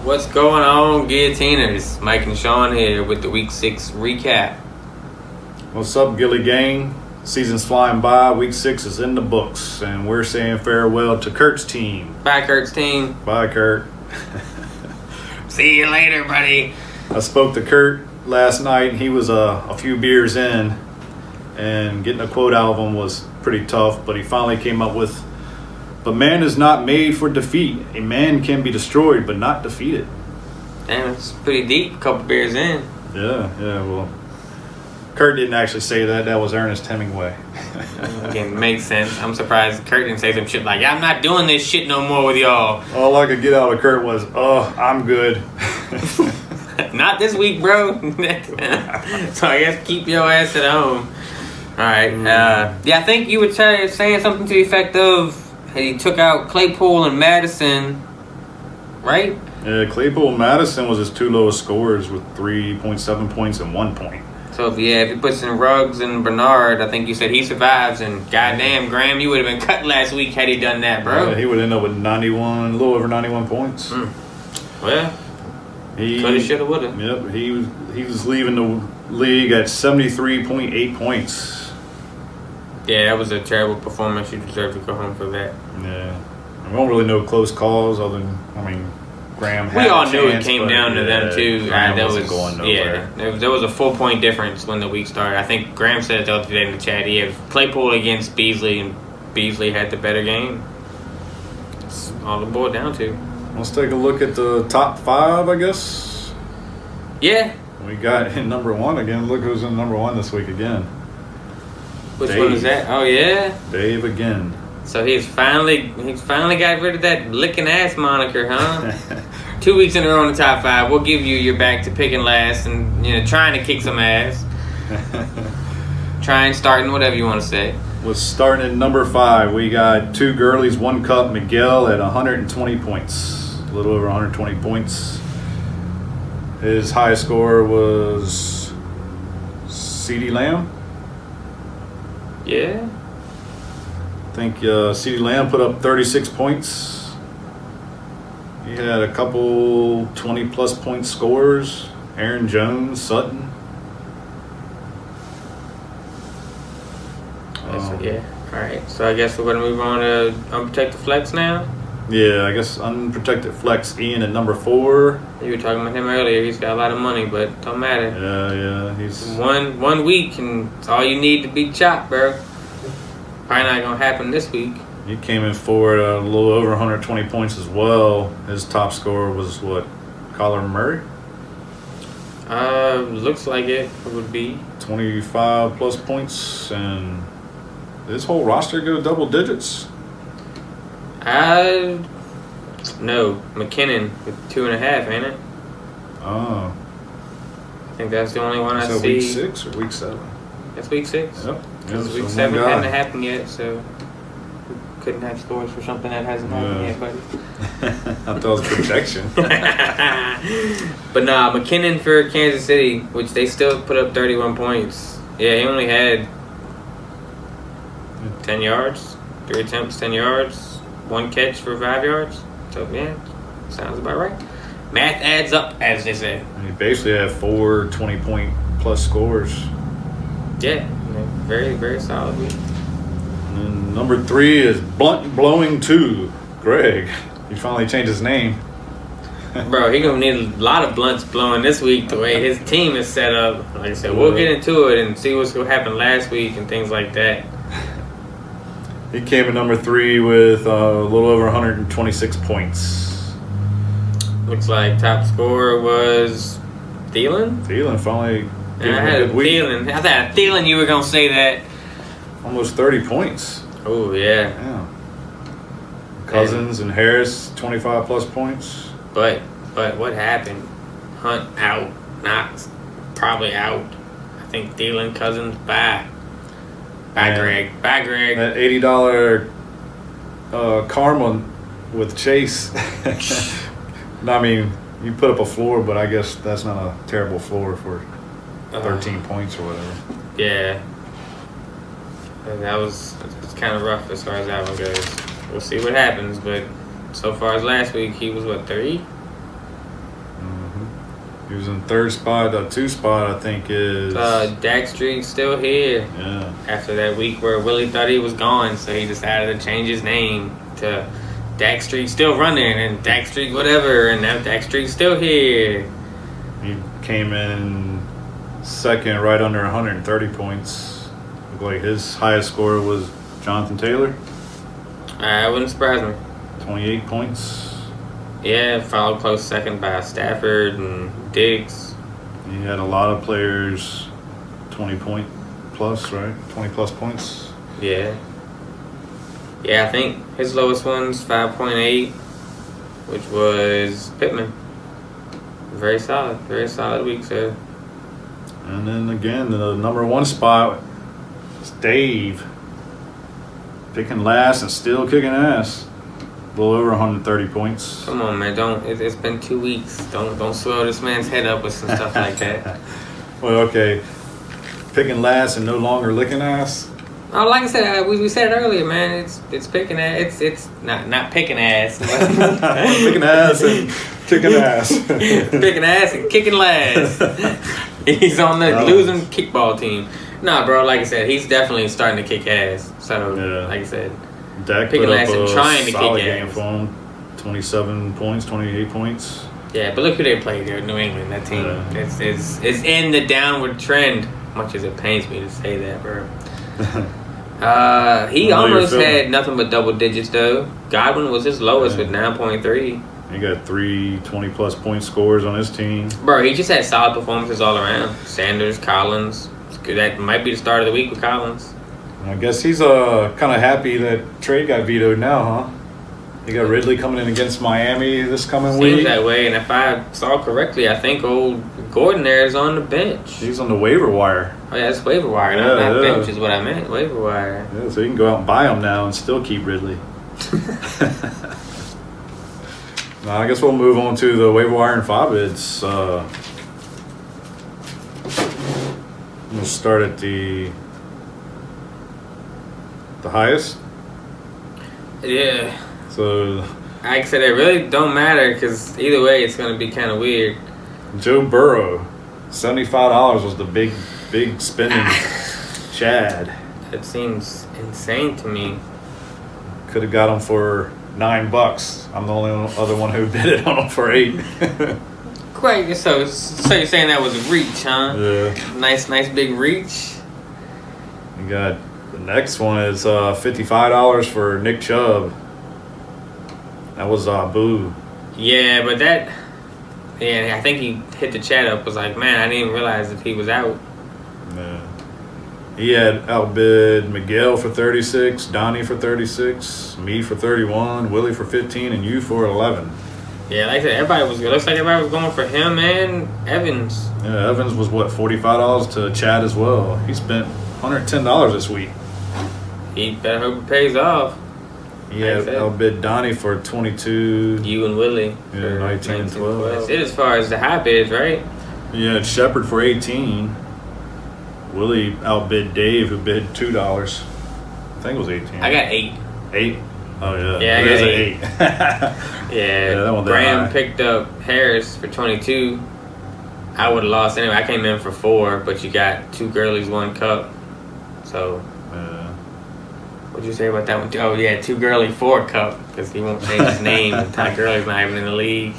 What's going on, Guillotiners? Mike and Sean here with the Week 6 recap. What's up, Gilly Gang? Season's flying by. Week 6 is in the books, and we're saying farewell to Kurt's team. Bye, Kurt's team. Bye, Kurt. See you later, buddy. I spoke to Kurt last night, and he was a few beers in, and getting a quote out of him was pretty tough, but he finally came up with, "But man is not made for defeat. A man can be destroyed, but not defeated." Damn, it's pretty deep. A couple beers in. Yeah, well, Kurt didn't actually say that. That was Ernest Hemingway. Again, makes sense. I'm surprised Kurt didn't say some shit like, "I'm not doing this shit no more with y'all." All I could get out of Kurt was, I'm good. Not this week, bro. So I guess keep your ass at home. All right. I think you were saying something to the effect of, he took out Claypool and Madison, right? Yeah, Claypool and Madison was his two lowest scores with 3.7 points and 1 point. So, if he puts in Ruggs and Bernard, I think you said he survives. And goddamn, Graham, you would have been cut last week had he done that, bro. Yeah, he would end up with a little over 91 points. Well, he coulda, shoulda, woulda. Yep, he was leaving the league at 73.8 points. Yeah, that was a terrible performance. You deserve to go home for that. Yeah. We don't really know close calls other than, Graham had We all a knew chance, it came down to them, too. Graham wasn't going nowhere. Yeah, there was a 4-point difference when the week started. I think Graham said it the other day in the chat. He had Claypool against Beasley, and Beasley had the better game. That's all it boiled down to. Let's take a look at the top 5, I guess. Yeah. We got in number 1 again. Look who's in number 1 this week again. Which one is that? Oh, yeah? Dave again. So he's finally got rid of that licking ass moniker, huh? 2 weeks in a row in the top 5. We'll give you your back to picking last and trying to kick some ass. Starting, whatever you want to say. We're starting at number 5. We got 2 girlies, 1 cup. Miguel at 120 points. A little over 120 points. His highest score was CeeDee Lamb. Yeah. I think CeeDee Lamb put up 36 points. He had a couple 20-plus point scores. Aaron Jones, Sutton. Yeah. All right. So I guess we're going to move on to unprotected flex now. Yeah, I guess unprotected flex Ian at number 4. You were talking about him earlier. He's got a lot of money, but don't matter. Yeah. He's one week, and it's all you need to be chopped, bro. Probably not going to happen this week. He came in forward a little over 120 points as well. His top score was what? Kyler Murray? Looks like it would be 25 plus points, and his whole roster go double digits. No, McKinnon with 2.5, ain't it? Oh. I think that's the only one I that see. Week 6 or week 7? That's week 6. Yep. Because week 7 hadn't happened yet, so we couldn't have scores for something that hasn't happened yet, buddy. I thought it was protection. But nah, McKinnon for Kansas City, which they still put up 31 points. Yeah, he only had 10 yards, 3 attempts, 10 yards, 1 catch for 5 yards. So, yeah, sounds about right. Math adds up, as they say. He basically had 4 20-point plus scores. Yeah, very, very solid week. And then number 3 is Blunt Blowing 2, Greg. He finally changed his name. Bro, he gonna need a lot of blunts blowing this week the way his team is set up. Like I said, we'll get into it and see what's gonna happen last week and things like that. He came in number 3 with a little over 126 points. Looks like top scorer was Thielen. Thielen finally gave I him had a good week. Thielen. I thought Thielen you were gonna say that. Almost 30 points. Oh yeah. Cousins and Harris 25 plus points. But what happened? Hunt out, Knox probably out. I think Thielen, Cousins, bye. Bye, Greg. Bye, Greg. That $80 karma with Chase. I mean, you put up a floor, but I guess that's not a terrible floor for 13 points or whatever. Yeah. And it's kind of rough as far as that one goes. We'll see what happens, but so far as last week, he was, 3? He was in third spot. Two spot, I think, is Dak Street's still here. Yeah. After that week where Willie thought he was gone, so he decided to change his name to Dak Street still running and Dak Street whatever, and now Dak Street's still here. He came in second, right under 130 points. Looked like his highest score was Jonathan Taylor. That wouldn't surprise me. 28 points. Yeah, followed close second by Stafford and Diggs. He had a lot of players 20 point plus, right? 20 plus points. Yeah. Yeah, I think his lowest one's 5.8, which was Pittman. Very solid week, sir. And then again, the number one spot is Dave. Picking last and still kicking ass. A little over 130 points. Come on, man! It's been 2 weeks. Don't swell this man's head up with some stuff like that. Well, okay. Picking last and no longer licking ass. Oh, like I said, we said it earlier, man. It's picking ass. It's not picking ass. Picking ass and kicking ass. Picking ass and kicking last. He's on the losing kickball team. Nah, bro. Like I said, he's definitely starting to kick ass. So, yeah. Like I said. Dak picking put last up and a trying to solid kick game ass. for him. 27 points, 28 points. Yeah, but look who they played there, New England. That team is in the downward trend. Much as it pains me to say that, bro. He almost had nothing but double digits though. Godwin was his lowest with 9.3. He got 3 20-plus point scores on his team. Bro, he just had solid performances all around. Sanders, Collins. That might be the start of the week with Collins. I guess he's kind of happy that trade got vetoed now, huh? He got Ridley coming in against Miami this coming week. Seems that way, and if I saw correctly, I think old Gordon there is on the bench. He's on the waiver wire. Oh yeah, it's waiver wire. Not bench is what I meant. Waiver wire. Yeah, so you can go out and buy him now and still keep Ridley. Now, I guess we'll move on to the waiver wire and five bids. We'll start at the highest. Yeah. So, like I said, it really don't matter because either way, it's gonna be kind of weird. Joe Burrow, $75 was the big spending Chad. That seems insane to me. Could have got him for $9. I'm the only other one who bid it on him for $8. Great. So you're saying that was a reach, huh? Yeah. Nice big reach. You got the next one is $55 for Nick Chubb. That was Boo. Yeah, but that. Yeah, I think he hit the chat up. Was like, man, I didn't even realize that he was out. Yeah. He had outbid Miguel for 36, Donnie for 36, me for 31, Willie for 15, and you for 11. Yeah, like I said, everybody was good. Looks like everybody was going for him and Evans. Yeah, Evans was what, $45 to Chad as well. He spent $110 this week. He better hope it pays off. He had outbid Donnie for 22. You and Willie. Yeah, 19 and 12. That's it as far as the high bids, right? You had Shepard for 18. Willie outbid Dave, who bid $2. I think it was 18. I got 8. 8? Oh, yeah. Yeah, it is I got 8. Yeah, that one Graham picked up Harris for 22. I would have lost anyway. I came in for 4, but you got 2 girlies, 1 cup. So, what'd you say about that one? Oh, yeah, 2 girly, 4 cup, because he won't change his name. And Ty Gurley's not even in the league.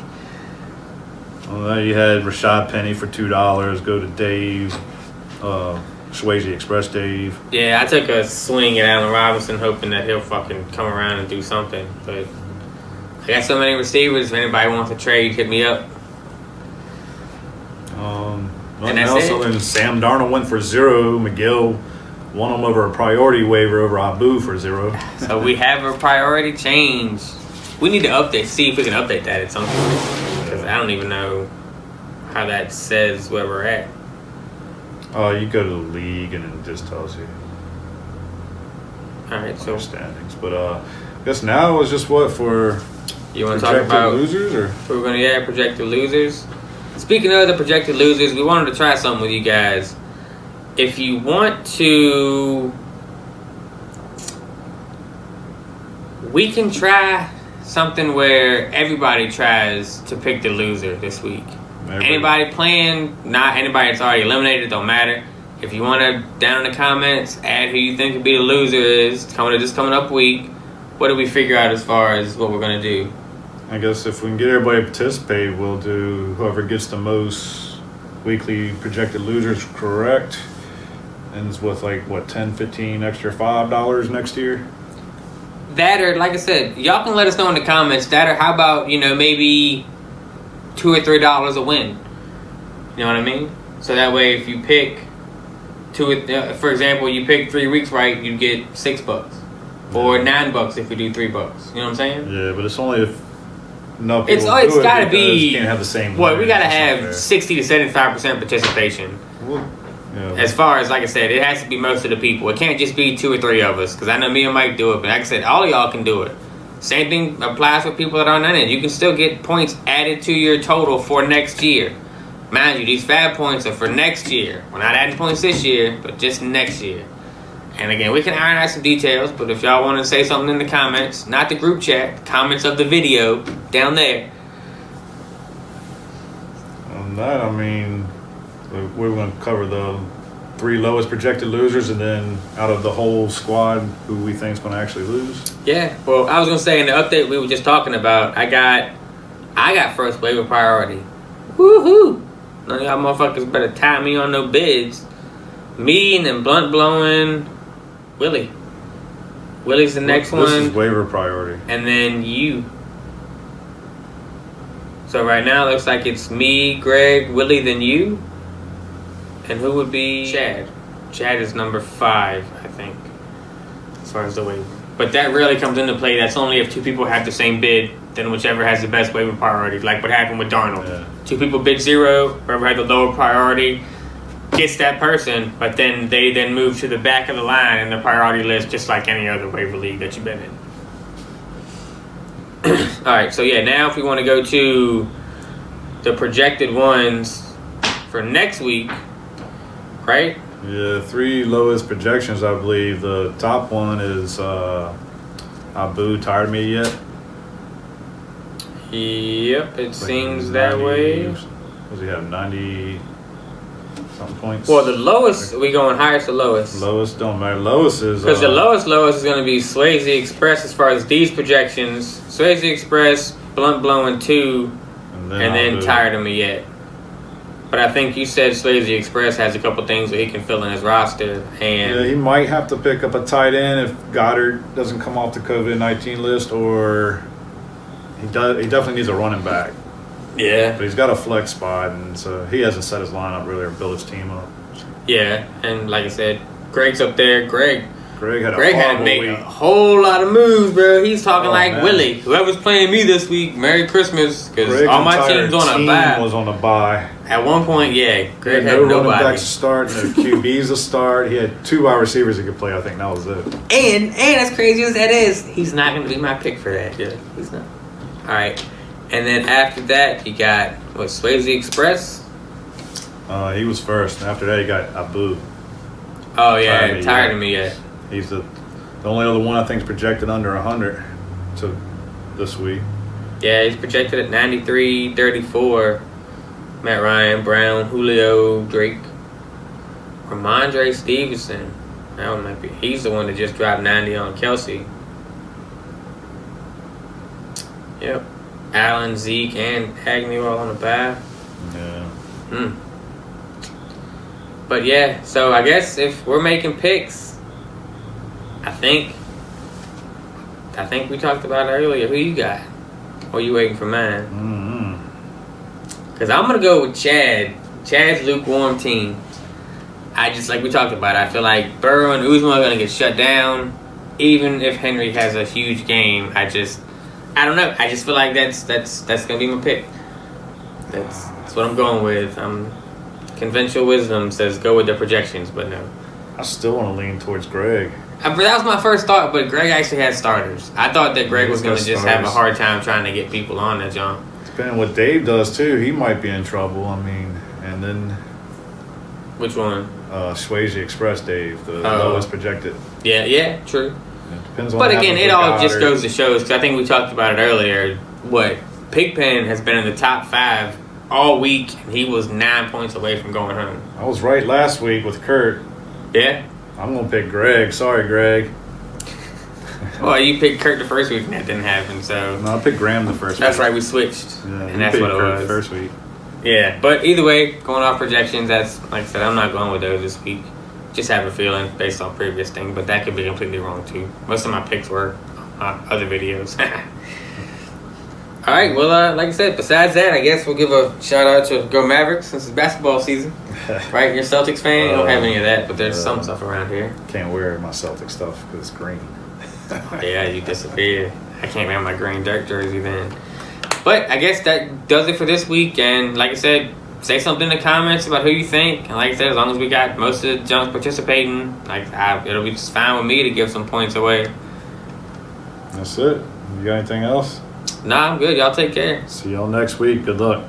Well, you had Rashad Penny for $2. Go to Dave. Swayze Express Dave. Yeah, I took a swing at Allen Robinson, hoping that he'll fucking come around and do something. But I got so many receivers. If anybody wants to trade, hit me up. And then Sam Darnold went for 0. Miguel won him over a priority waiver over Abu for 0. So we have a priority change. We need to see if we can update that at some point. Because I don't even know how that says where we're at. Oh, you go to the league and it just tells you. All right, so standings. But I guess now is just what for. You want to talk about losers, or we're going to projected losers. Speaking of the projected losers, we wanted to try something with you guys. If you want to, we can try something where everybody tries to pick the loser this week. Anybody playing, not anybody that's already eliminated, don't matter. If you want to, down in the comments, add who you think would be the loser is coming up week. What do we figure out as far as what we're going to do? I guess if we can get everybody to participate, we'll do whoever gets the most weekly projected losers correct. Ends with 10, 15 extra $5 next year. That, or like I said, y'all can let us know in the comments. That, or how about, maybe $2 or $3 a win. You know what I mean? So that way, if you pick for example, you pick 3 weeks right, you get $6, or $9 if you do $3. You know what I'm saying? Yeah, but it's only if no people it's got to be. You can't have the same. Well, we got to have 60 to 75% participation. Well, yeah. As far as, like I said, it has to be most of the people. It can't just be 2 or 3 of us, because I know me and Mike do it, but like I said, all of y'all can do it. Same thing applies for people that aren't in it. You can still get points added to your total for next year. Mind you, these fab points are for next year. We're not adding points this year, but just next year. And again, we can iron out some details, but if y'all want to say something in the comments, not the group chat, comments of the video down there. On that, I mean, we're going to cover the 3 lowest projected losers, and then out of the whole squad, who we think is going to actually lose. Yeah, well, I was going to say in the update we were just talking about, I got first waiver priority. Woohoo! None of y'all motherfuckers better tie me on no bids. Me and then blunt blowing Willie. Willie's the next one. This is waiver priority. And then you. So right now it looks like it's me, Greg, Willie, then you. And who would be Chad? Chad is number 5, I think, as far as the waiver. But that really comes into play. That's only if 2 people have the same bid, then whichever has the best waiver priority, like what happened with Darnold. Yeah. 2 people bid 0, whoever had the lower priority gets that person, but then they then move to the back of the line in the priority list, just like any other waiver league that you've been in. All right, so yeah, now if we want to go to the projected ones for next week, right? Yeah, 3 lowest projections, I believe. The top one is Abu Tired Me Yet. Yep, it seems 90, that way. Does he have 90 something points? Well, the lowest, are we going highest or lowest? Lowest don't matter. Lowest is because the lowest is going to be Swayze Express as far as these projections. Swayze Express, Blunt Blowing 2, and then Tired of Me Yet. But I think you said Swayze Express has a couple things that he can fill in his roster, and yeah, he might have to pick up a tight end if Goddard doesn't come off the COVID-19 list, or he definitely needs a running back. Yeah, but he's got a flex spot, and so he hasn't set his lineup really or built his team up. Yeah, and like I said, Greg's up there. Greg had to make a whole lot of moves, bro. He's talking man. Willie. Whoever's playing me this week, Merry Christmas, because all my team's on a bye. Was on a bye. At one point, yeah, Greg had no nobody. Running backs to start, no QBs to start. He had 2 wide receivers he could play. I think that was it. And as crazy as that is, he's not going to be my pick for that. Yeah, he's not. All right, and then after that, you got Swayze Express. He was first. And after that, you got Abu. Oh yeah, tired of me yet. He's the only other one I think is projected under 100 to this week. Yeah, he's projected at 93, 34. Matt Ryan, Brown, Julio, Drake, Ramondre Stevenson. That one might be. He's the one that just dropped 90 on Kelsey. Yep. Allen, Zeke, and Agnew all on the bye. Yeah. But yeah, so I guess if we're making picks, I think we talked about it earlier. Who you got? Or you waiting for mine? Because I'm going to go with Chad. Chad's lukewarm team. I just, like we talked about, I feel like Burrow and Uzma are going to get shut down. Even if Henry has a huge game, I don't know. I just feel like that's going to be my pick. That's what I'm going with. Conventional wisdom says go with the projections, but no. I still want to lean towards Greg. That was my first thought, but Greg actually had starters. I thought that Greg was going to just have a hard time trying to get people on that jump. Depending on what Dave does, too, he might be in trouble. I mean, and then... Which one? Swayze Express Dave, the lowest projected. Yeah, true. Depends on But what again, happens it with all just Goddard. goes to show, because I think we talked about it earlier. What Pigpen has been in the top 5 all week, and he was 9 points away from going home. I was right last week with Kurt. Yeah. I'm gonna pick Greg. Sorry, Greg. Well, you picked Kurt the first week, and that didn't happen. So No, I picked Graham the first that's week. right, we switched, Yeah, and you that's picked what it Kurt was. first week. Yeah, but either way, going off projections, that's like I said, I'm not going with those this week. Just have a feeling based on previous thing, but that could be completely wrong too. Most of my picks were other videos. All right, well, like I said, besides that, I guess we'll give a shout out to Go Mavericks since it's basketball season. Right, you're a Celtics fan. You don't have any of that, but there's some stuff around here. Can't wear my Celtic stuff because it's green. Yeah, you disappeared. I can't wear my green Dirk jersey then. But I guess that does it for this week. And like I said, say something in the comments about who you think. And like I said, as long as we got most of the junk participating, it'll be just fine with me to give some points away. That's it. You got anything else? Nah, I'm good. Y'all take care. See y'all next week. Good luck.